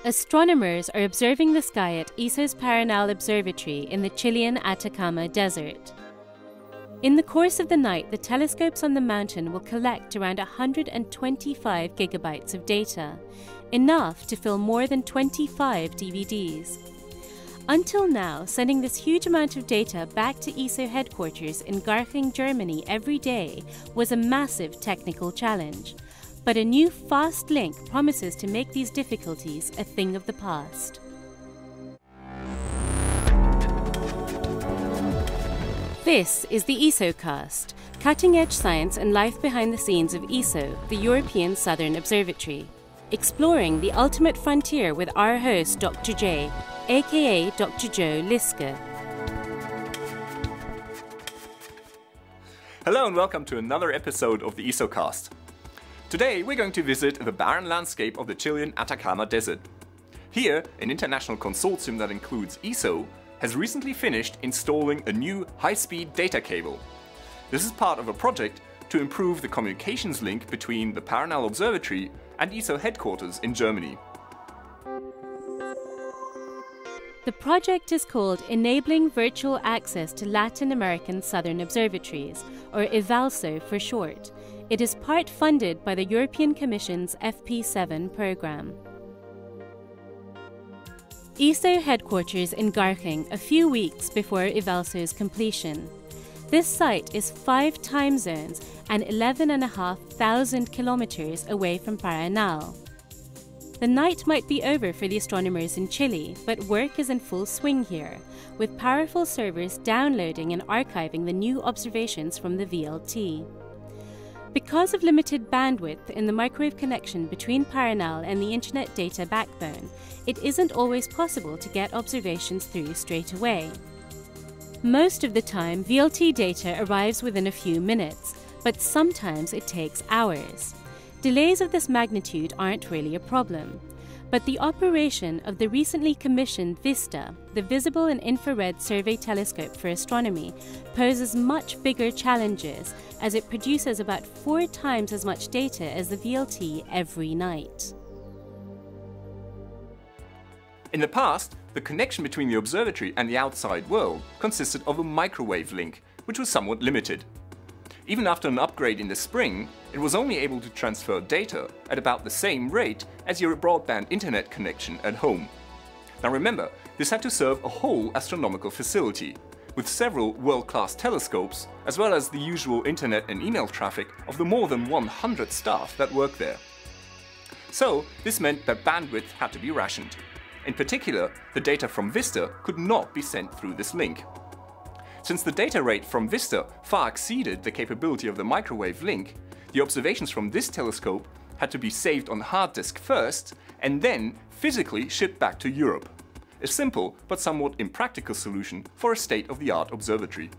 Astronomers are observing the sky at ESO's Paranal Observatory in the Chilean Atacama Desert. In the course of the night, the telescopes on the mountain will collect around 125 gigabytes of data, enough to fill more than 25 DVDs. Until now, sending this huge amount of data back to ESO headquarters in Garching, Germany every day was a massive technical challenge. But a new fast link promises to make these difficulties a thing of the past. This is the ESOcast, cutting-edge science and life behind the scenes of ESO, the European Southern Observatory, exploring the ultimate frontier with our host, Dr. J, aka Dr. Joe Liske. Hello and welcome to another episode of the ESOcast. Today we're going to visit the barren landscape of the Chilean Atacama Desert. Here, an international consortium that includes ESO has recently finished installing a new high-speed data cable. This is part of a project to improve the communications link between the Paranal Observatory and ESO headquarters in Germany. The project is called Enabling Virtual Access to Latin American Southern Observatories, or EVALSO for short. It is part funded by the European Commission's FP7 programme. ESO headquarters in Garching a few weeks before EVALSO's completion. This site is 5 time zones and 11,500 kilometers away from Paranal. The night might be over for the astronomers in Chile, but work is in full swing here, with powerful servers downloading and archiving the new observations from the VLT. Because of limited bandwidth in the microwave connection between Paranal and the internet data backbone, it isn't always possible to get observations through straight away. Most of the time, VLT data arrives within a few minutes, but sometimes it takes hours. Delays of this magnitude aren't really a problem, but the operation of the recently commissioned VISTA, the Visible and Infrared Survey Telescope for Astronomy, poses much bigger challenges as it produces about 4 times as much data as the VLT every night. In the past, the connection between the observatory and the outside world consisted of a microwave link, which was somewhat limited. Even after an upgrade in the spring, it was only able to transfer data at about the same rate as your broadband internet connection at home. Now remember, this had to serve a whole astronomical facility, with several world-class telescopes, as well as the usual internet and email traffic of the more than 100 staff that work there. So this meant that bandwidth had to be rationed. In particular, the data from VISTA could not be sent through this link. Since the data rate from VISTA far exceeded the capability of the microwave link, the observations from this telescope had to be saved on hard disk first and then physically shipped back to Europe. A simple but somewhat impractical solution for a state-of-the-art observatory.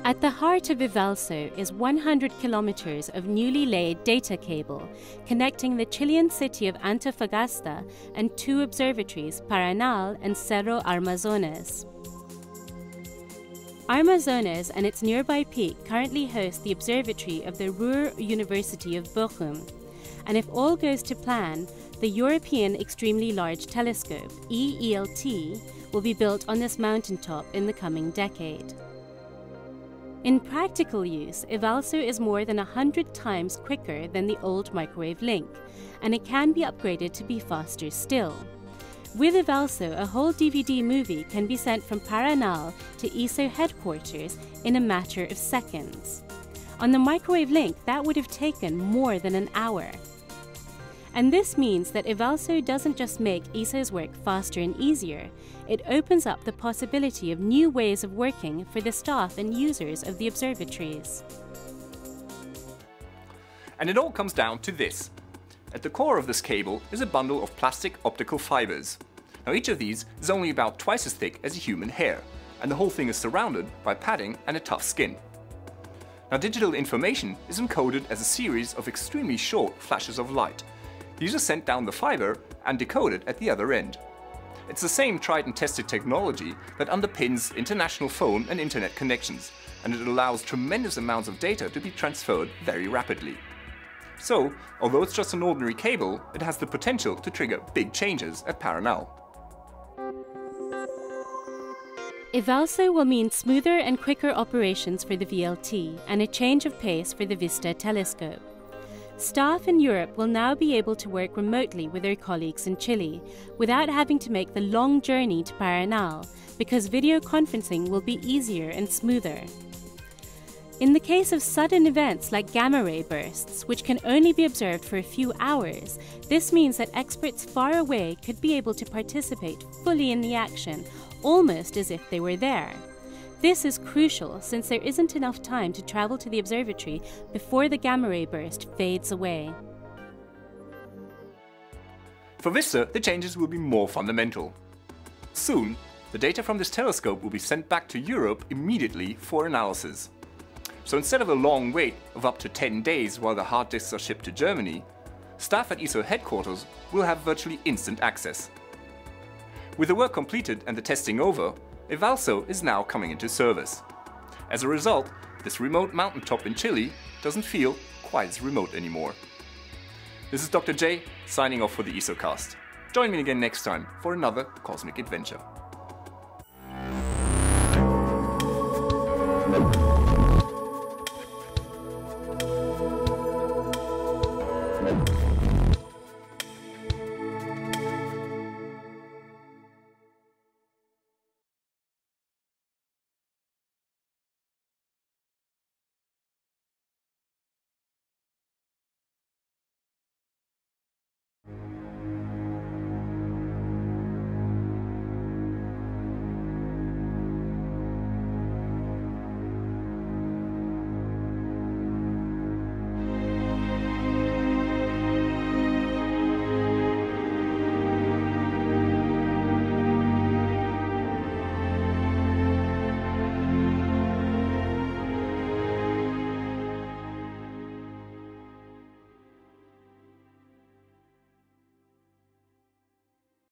At the heart of EVALSO is 100 kilometers of newly laid data cable connecting the Chilean city of Antofagasta and 2 observatories, Paranal and Cerro Armazones. Armazones and its nearby peak currently host the observatory of the Ruhr University of Bochum. And if all goes to plan, the European Extremely Large Telescope, EELT, will be built on this mountaintop in the coming decade. In practical use, EVALSO is more than 100 times quicker than the old microwave link, and it can be upgraded to be faster still. With EVALSO, a whole DVD movie can be sent from Paranal to ESO headquarters in a matter of seconds. On the microwave link, that would have taken more than an hour. And this means that EVALSO doesn't just make ESO's work faster and easier, it opens up the possibility of new ways of working for the staff and users of the observatories. And it all comes down to this. At the core of this cable is a bundle of plastic optical fibers. Now each of these is only about twice as thick as a human hair, and the whole thing is surrounded by padding and a tough skin. Now digital information is encoded as a series of extremely short flashes of light. These are sent down the fiber and decoded at the other end. It's the same tried and tested technology that underpins international phone and internet connections, and it allows tremendous amounts of data to be transferred very rapidly. So, although it's just an ordinary cable, it has the potential to trigger big changes at Paranal. EVALSO will mean smoother and quicker operations for the VLT and a change of pace for the VISTA telescope. Staff in Europe will now be able to work remotely with their colleagues in Chile without having to make the long journey to Paranal, because video conferencing will be easier and smoother. In the case of sudden events like gamma-ray bursts, which can only be observed for a few hours, this means that experts far away could be able to participate fully in the action, almost as if they were there. This is crucial since there isn't enough time to travel to the observatory before the gamma-ray burst fades away. For VISTA, the changes will be more fundamental. Soon, the data from this telescope will be sent back to Europe immediately for analysis. So instead of a long wait of up to 10 days while the hard disks are shipped to Germany, staff at ESO headquarters will have virtually instant access. With the work completed and the testing over, EVALSO is now coming into service. As a result, this remote mountaintop in Chile doesn't feel quite as remote anymore. This is Dr. J, signing off for the ESOcast. Join me again next time for another cosmic adventure.